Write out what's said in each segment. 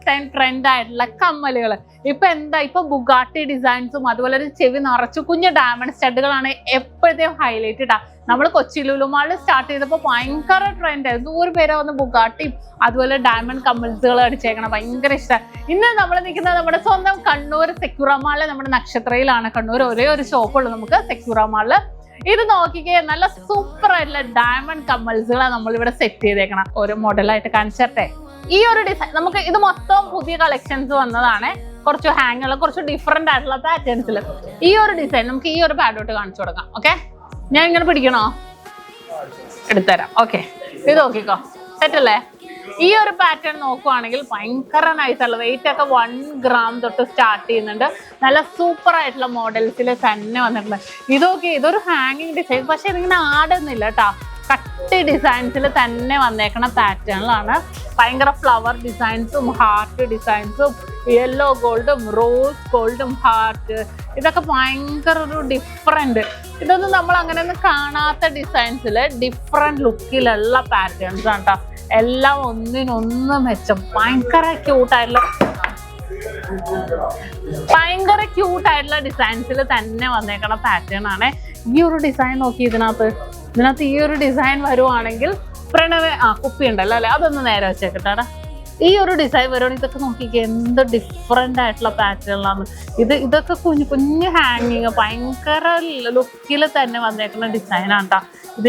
Time trend ആയിട്ടുള്ള കമ്മലുകൾ. ഇപ്പൊ Bugatti ഡിസൈൻസും അതുപോലെ ഒരു ചെവി നിറച്ചു കുഞ്ഞു ഡയമണ്ട് സ്റ്റഡുകളാണ് എപ്പോഴത്തെയും ഹൈലൈറ്റ് ഇടാം. നമ്മൾ കൊച്ചി ലുലു മാളിൽ സ്റ്റാർട്ട് ചെയ്തപ്പോൾ ഭയങ്കര ട്രെൻഡ് ആയിരുന്നു. 100 പേരെ വന്ന് ബുഗാട്ടിയും അതുപോലെ ഡയമണ്ട് കമ്മൽസുകൾ അടിച്ചേക്കണം, ഭയങ്കര ഇഷ്ടം. ഇന്ന് നമ്മൾ നിൽക്കുന്നത് നമ്മുടെ സ്വന്തം കണ്ണൂർ സെക്യൂറ മാളിൽ, നമ്മുടെ നക്ഷത്രയിലാണ്. കണ്ണൂർ ഒരേ ഒരു ഷോപ്പുള്ളൂ നമുക്ക് സെക്യൂറ മാളില്. ഇത് നോക്കിക്കേ, നല്ല സൂപ്പർ ആയിട്ടുള്ള ഡയമണ്ട് കമ്മൽസുകളാണ് നമ്മളിവിടെ സെറ്റ് ചെയ്തേക്കണം. ഒരു മോഡലായിട്ട് കാണിച്ചട്ടെ. ഈ ഒരു ഡിസൈൻ നമുക്ക് ഇത് മൊത്തം പുതിയ കളക്ഷൻസ് വന്നതാണ്. കുറച്ച് ഹാങ്ങുള്ള കുറച്ച് ഡിഫറെന്റ് ആയിട്ടുള്ള പാറ്റേൺസിൽ ഈ ഒരു ഡിസൈൻ നമുക്ക് ഈ ഒരു പാഡോട്ട് കാണിച്ചു കൊടുക്കാം. ഓക്കെ, ഞാൻ ഇങ്ങനെ പിടിക്കണോ? എടുത്തുതരാം. ഓക്കെ, ഇത് നോക്കിക്കോ, സെറ്റ് അല്ലേ? ഈ ഒരു പാറ്റേൺ നോക്കുവാണെങ്കിൽ ഭയങ്കര നൈസായിട്ടുള്ള വെയിറ്റ് ഒക്കെ 1 gram തൊട്ട് സ്റ്റാർട്ട് ചെയ്യുന്നുണ്ട്. നല്ല സൂപ്പർ ആയിട്ടുള്ള മോഡൽസിൽ തന്നെ വന്നിട്ടുണ്ട്. ഇതൊക്കെ ഇതൊരു ഹാങ്ങിങ് ഡിസൈൻ, പക്ഷെ ഇതിങ്ങനെ ആടുന്നില്ല കേട്ടോ. കട്ട് ഡിസൈൻസിൽ തന്നെ വന്നേക്കണ പാറ്റേണിലാണ്. ഭയങ്കര ഫ്ലവർ ഡിസൈൻസും ഹാർട്ട് ഡിസൈൻസും യെല്ലോ ഗോൾഡും റോസ് ഗോൾഡും ഹാർട്ട്, ഇതൊക്കെ ഭയങ്കര ഒരു ഡിഫറെന്റ്. ഇതൊന്നും നമ്മൾ അങ്ങനെയൊന്നും കാണാത്ത ഡിസൈൻസിൽ ഡിഫറെന്റ് ലുക്കിലുള്ള പാറ്റേൺസ് ആണ് കേട്ടോ. എല്ലാം ഒന്നിനൊന്ന് മെച്ചം. ഭയങ്കര ക്യൂട്ടായിട്ടുള്ള ഡിസൈൻസിൽ തന്നെ വന്നേക്കണ പാറ്റേൺ ആണ്. ഈ ഒരു ഡിസൈൻ നോക്കി, ഇതിനകത്ത് ഈ ഒരു ഡിസൈൻ വരുവാണെങ്കിൽ കുപ്പി ഉണ്ടല്ലോ അല്ലെ, അതൊന്ന് നേരെ വെച്ചേക്കട്ടാ. ഈ ഒരു ഡിസൈൻ വരുവാണെങ്കിൽ ഇതൊക്കെ നോക്കിക്കേ, എന്ത് ഡിഫറെന്റ് ആയിട്ടുള്ള പാറ്റേണിലാണ്. ഇതൊക്കെ കുഞ്ഞു ഹാങ്ങിങ് ഭയങ്കര ലുക്കിൽ തന്നെ വന്നേക്കുന്ന ഡിസൈനാണ് കേട്ടോ.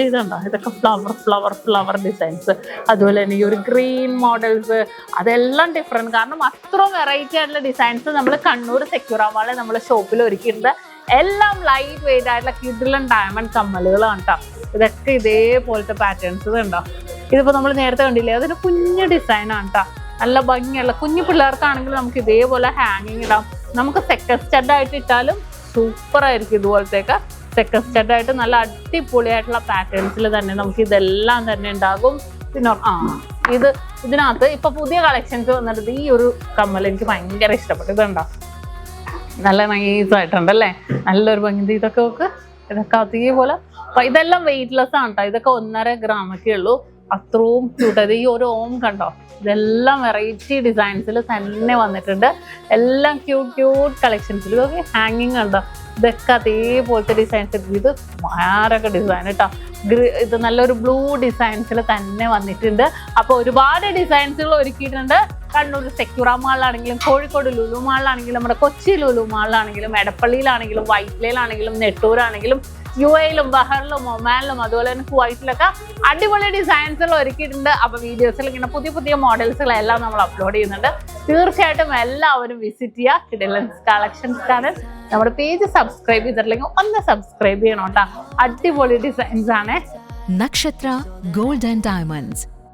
ഇതുണ്ടോ, ഇതൊക്കെ ഫ്ലവർ ഡിസൈൻസ്. അതുപോലെ തന്നെ ഈ ഒരു ഗ്രീൻ മോഡൽസ്, അതെല്ലാം ഡിഫറെന്റ്. കാരണം അത്രയും വെറൈറ്റി ആയിട്ടുള്ള ഡിസൈൻസ് നമ്മൾ കണ്ണൂർ സെക്യൂറ മാളിൽ നമ്മുടെ ഷോപ്പിൽ ഒരുക്കിയിട്ടുണ്ട്. എല്ലാം ലൈറ്റ് വെയിറ്റ് ആയിട്ടുള്ള കിഡിലൻ ഡയമണ്ട് കമ്മലുകളാണ് കേട്ടോ. ഇതൊക്കെ ഇതേപോലത്തെ പാറ്റേൺസ് ഉണ്ടോ. ഇതിപ്പോൾ നമ്മൾ നേരത്തെ കണ്ടില്ലേ, അതൊരു കുഞ്ഞു ഡിസൈനാണ് കേട്ടോ. നല്ല ഭംഗിയുള്ള കുഞ്ഞു പിള്ളേർക്കാണെങ്കിൽ നമുക്ക് ഇതേപോലെ ഹാങ്ങിങ് ഇടാം. നമുക്ക് സെക്കൻഡ് സ്റ്റഡ് ആയിട്ട് ഇട്ടാലും സൂപ്പർ ആയിരിക്കും. ഇതുപോലത്തേക്ക് സെക്കൻഡ് സ്റ്റഡ് ആയിട്ട് നല്ല അടിപൊളിയായിട്ടുള്ള പാറ്റേൺസിൽ തന്നെ നമുക്ക് ഇതെല്ലാം തന്നെ ഉണ്ടാകും. പിന്നെ ഇതിനകത്ത് ഇപ്പൊ പുതിയ കളക്ഷൻസ് വന്നിട്ട് ഈ ഒരു കമ്മൽ എനിക്ക് ഭയങ്കര ഇഷ്ടപ്പെട്ടു. ഇതുണ്ടോ, നല്ല നൈസായിട്ടുണ്ടല്ലേ, നല്ലൊരു ഭംഗി. ഇതൊക്കെ അതേപോലെ ഇതെല്ലാം വെയിറ്റ്ലെസ് ആണ് കേട്ടോ. ഇതൊക്കെ 1.5 gram ഉള്ളൂ. അത്രയും ക്യൂട്ട്. ഈ ഒരു ഓം കണ്ടോ, ഇതെല്ലാം വെറൈറ്റി ഡിസൈൻസിൽ തന്നെ വന്നിട്ടുണ്ട്. എല്ലാം ക്യൂട്ട് കളക്ഷൻസിൽ. ഇതൊക്കെ ഹാങ്ങിങ് കണ്ടോ, ഇതൊക്കെ അതേപോലത്തെ ഡിസൈൻസ്. ഇത് വേറൊക്കെ ഡിസൈൻ കേട്ടോ. ഇത് നല്ലൊരു ബ്ലൂ ഡിസൈൻസിൽ തന്നെ വന്നിട്ടുണ്ട്. അപ്പോൾ ഒരുപാട് ഡിസൈൻസുകൾ ഒരുക്കിയിട്ടുണ്ട്. കണ്ണൂർ സെക്യൂറ മാളിലാണെങ്കിലും കോഴിക്കോട് ലുലു മാളിലാണെങ്കിലും നമ്മുടെ കൊച്ചി ലുലു മാളിലാണെങ്കിലും എടപ്പള്ളിയിലാണെങ്കിലും വൈറ്റ്ലയിലാണെങ്കിലും നെട്ടൂരാണെങ്കിലും UAയിലും ബഹറിലും ഒമാനിലും അതുപോലെ തന്നെ കുവൈറ്റിലൊക്കെ അടിപൊളി ഡിസൈൻസുകൾ ഒരുക്കിയിട്ടുണ്ട്. അപ്പോൾ വീഡിയോസിൽ ഇങ്ങനെ പുതിയ മോഡൽസുകളെല്ലാം നമ്മൾ അപ്ലോഡ് ചെയ്യുന്നുണ്ട്. തീർച്ചയായിട്ടും എല്ലാവരും വിസിറ്റ് ചെയ്യുക. കിഡിലൻസ് കളക്ഷൻസ് ചാനൽ. നമ്മുടെ പേജ് സബ്സ്ക്രൈബ് ചെയ്തിട്ടില്ലെങ്കിൽ ഒന്ന് സബ്സ്ക്രൈബ് ചെയ്യണം കേട്ടോ. അടിപൊളി ഡിസൈൻസ് ആണ്. നക്ഷത്ര ഗോൾഡ് ആൻഡ് ഡയമണ്ട്സ്,